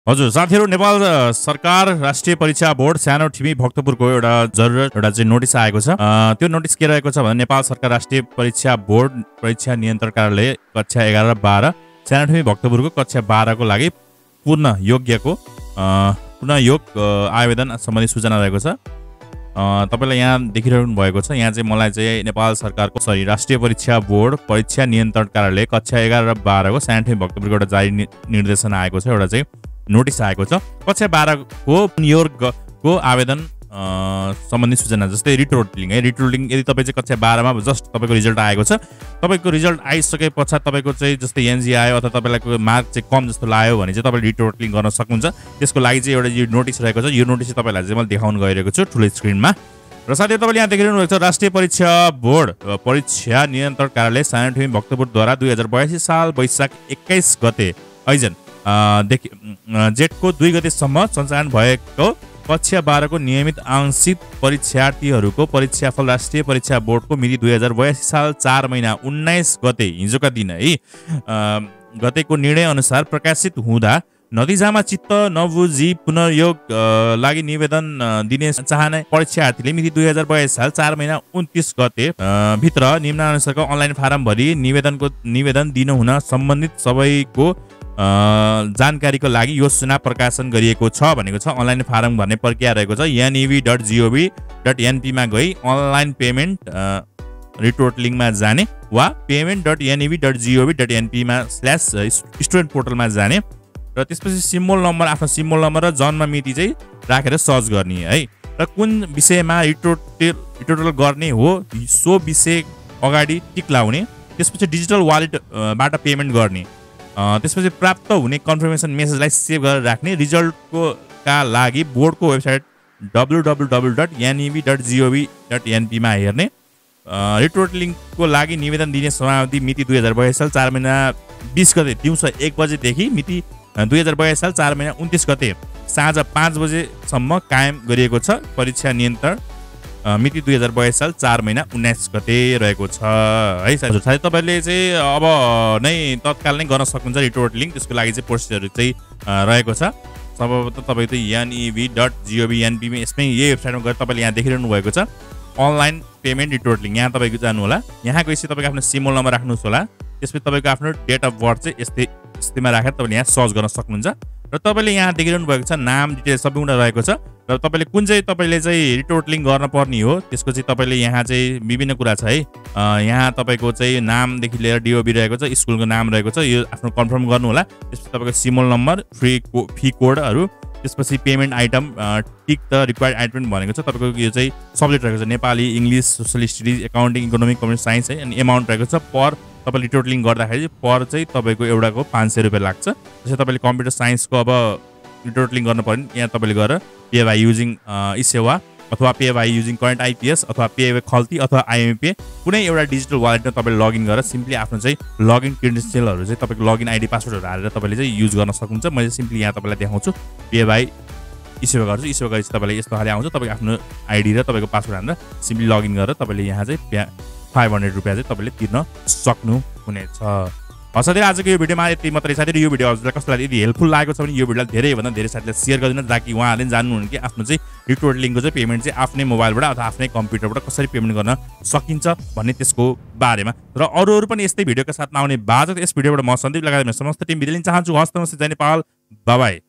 हजुर साथीहरु, नेपाल सरकार राष्ट्रिय परीक्षा बोर्ड सानो ठिमी भक्तपुरको एउटा जरुरत एउटा चाहिँ नोटिस आएको छ। त्यो नोटिस के रहेको छ भने नेपाल सरकार राष्ट्रिय परीक्षा बोर्ड परीक्षा नियन्त्रण कार्यालय कक्षा 11 र 12 सानो ठिमी भक्तपुरको कक्षा 12 को लागि पुनः योग आवेदन सम्बन्धी सूचना रहेको छ। तपाईलाई यहाँ देखिरहनु भएको छ। यहाँ चाहिँ मलाई चाहिँ नेपाल सरकारको राष्ट्रिय परीक्षा बोर्ड परीक्षा नियन्त्रण कार्यालय कक्षा 11 र 12 को सानो ठिमी भक्तपुरको एउटा जारी निर्देशन आएको छ, एउटा चाहिँ नोटिस आएको छ। कक्षा 12 को नियोगको आवेदन सम्बन्धी सूचना जस्तै रिटोटलिङ यदि तपाईँ चाहिँ कक्षा 12 मा जस्ट तपाईँको रिजल्ट आएको छ, तपाईँको रिजल्ट आइसके पश्चात तपाईँको चाहिँ जस्तै एनजी आयो अथवा तपाईँलाई मार्क चाहिँ कम जस्तो लाग्यो भने चाहिँ तपाईँले रिटोटलिङ गर्न सक्नुहुन्छ। त्यसको लागि चाहिँ एउटा यो नोटिस रहेको छ। यो नोटिस चाहिँ तपाईँलाई चाहिँ मैले देखाउन गइरहेको छु ठुलो स्क्रिनमा। र साथै तपाईँले यहाँ देखिरहनु भएको छ राष्ट्रिय परीक्षा बोर्ड परीक्षा नियन्त्रण कार्यालय सानो ठिमी भक्तपुरद्वारा 2082 साल वैशाख 21 गते आइजन देखि जेठको 2 गतेसम्म सञ्चालन भएको कक्षा 12 को नियमित आंशिक परीक्षार्थीहरूको परीक्षाफल राष्ट्रिय परीक्षा बोर्डको मिति 2082 साल 4 महिना 19 गते हिजोका दिन गतेको निर्णय अनुसार प्रकाशित हुँदा नतिजामा चित्त नबुझी पुनर्योग लागि निवेदन दिने चाहने परीक्षार्थीले मिति 2082 साल 4 महिना 29 गते भित्र निम्नानुसारको अनलाइन फारम भरी निवेदन दिनुहुन सम्बन्धित सबैको जानकारीको लागि यो सूचना प्रकाशन गरिएको छ भनेको छ। अनलाइन फारम भर्ने प्रक्रिया रहेको छ। neb.gov.np मा गई अनलाइन पेमेन्ट रिटोटलिङमा जाने वा payment.neb.gov.np मा /स्टुडेन्ट पोर्टलमा जाने र त्यसपछि सिम्बोल नम्बर आफ्नो सिम्बोल नम्बर र जन्म मिति चाहिँ राखेर सर्च गर्ने है। र कुन विषयमा रिटोटल गर्ने हो सो विषय अगाडि टिक लाउने, त्यसपछि डिजिटल वालेटबाट पेमेन्ट गर्ने, त्यसपछि प्राप्त हुने कन्फर्मेसन मेसेजलाई सेभ गरेर राख्ने, रिजल्टको का लागि बोर्डको वेबसाइट www.neb.gov.np मा हेर्ने, रिटोटलिङको लागि निवेदन दिने समयावधि मिति 2082 साल 4 महिना 20 गते दिउँसो 1 बजेदेखि मिति 2082 साल 4 महिना 29 गते साँझ 5 बजेसम्म कायम गरिएको छ। परीक्षा नियन्त्रण मिति 2082 साल 4 महिना 19 गते रहेको छ है। साथै तपाईले चाहिँ अब नै तत्काल नै गर्न सक्नुहुन्छ रिटोटलिङ। त्यसको लागि चाहिँ प्रोसेसहरु चाहिँ रहेको छ। सर्वप्रथम तपाईको neb.gov.np मा यसमै यही वेबसाइटमा गएर तपाईले यहाँ देखिरहनु भएको छ अनलाइन पेमेन्ट रिटोटलिङ। यहाँ तपाईको जानु होला। यहाँ गएपछि तपाईको आफ्नो सिम्बोल नम्बर राख्नुस् होला। त्यसपछि तपाईको आफ्नो डेट अफ बर्थ चाहिँ यस्तैमा राखेर तपाईले यहाँ सर्च गर्न सक्नुहुन्छ। र तपाईले यहाँ देखिरहनु भएको छ नाम डिटेल सबै कुरा रहेको छ। र तपाईले कुन चाहिँ तपाईले चाहिँ रिटोटलिङ गर्न पर्ने हो त्यसको चाहिँ तपाईले यहाँ चाहिँ विभिन्न कुरा छ है। यहाँ तपाईको चाहिँ नामदेखि लिएर डिओबी रहेको छ, स्कुलको नाम रहेको छ, यो आफ्नो कन्फर्म गर्नु होला। त्यसपछि तपाईको सिम्बोल नम्बर, फी कोडहरु, त्यसपछि payment item tick the required item भनेको छ। तपाईको यो चाहिँ सब्जेक्ट रहेको छ Nepali, English, social studies, accounting, economic, commerce, science है। अनि एमाउन्ट रहेको छ पर तपाईले रिटोटलिङ गर्दाखेरि पर चाहिँ तपाईको एउटाको 500 रुपैयाँ लाग्छ। त्यसै तपाईले कम्प्युटर साइन्सको अब रिटोटलिङ गर्न पर्यो भने यहाँ तपाईले गएर पे बाइ युजिङ ई-सेवा अथवा पे बाइ युजिङ करेन्ट आइपीएस अथवा पे बाइ खल्ती अथवा आइएमपी कुनै एउटा डिजिटल वालेटमा तपाईले लगइन गरेर सिम्पली आफ्नो चाहिँ लगइन क्रेडेन्सियलहरु चाहिँ तपाईको लगइन आइडी पासवर्डहरु हालेर तपाईले चाहिँ युज गर्न सक्नुहुन्छ। मैले सिम्पली यहाँ तपाईलाई देखाउँछु। पे बाइ ई-सेवा गर्छु। ई-सेवा गरेपछि तपाईलाई यस्तो खाले आउँछ। तपाईको आफ्नो आइडी र तपाईको पासवर्ड हालेर सिम्पली लगइन गरेर तपाईले यहाँ चाहिँ 500 रुपैयाँ चाहिँ तपाईले तिर्न सक्नु हुनेछ। साथै आजको यो भिडियोमा यति मात्रै। साथै यो भिडियो हजुरलाई कसैलाई यदि हेल्पफुल लागेको छ भने यो भिडियोलाई धेरै भन्दा धेरै साथीलाई शेयर गरिदिनु ताकि उहाँहरूले जान्नुहुन्न कि आफ्नो चाहिँ रिटोटलिङको चाहिँ पेमेन्ट चाहिँ आफ्नै मोबाइलबाट अथवा आफ्नै कम्प्युटरबाट कसरी पेमेन्ट गर्न सकिन्छ भन्ने त्यसको बारेमा। र अरूहरू पनि यस्तै भिडियोका साथमा आउने बाजा। यस भिडियोबाट म सन्दीप लगायत समस्त टिम बिदा लिन चाहन्छु। हस्त नमस्ते, जय नेपाल, बाइ बाइ।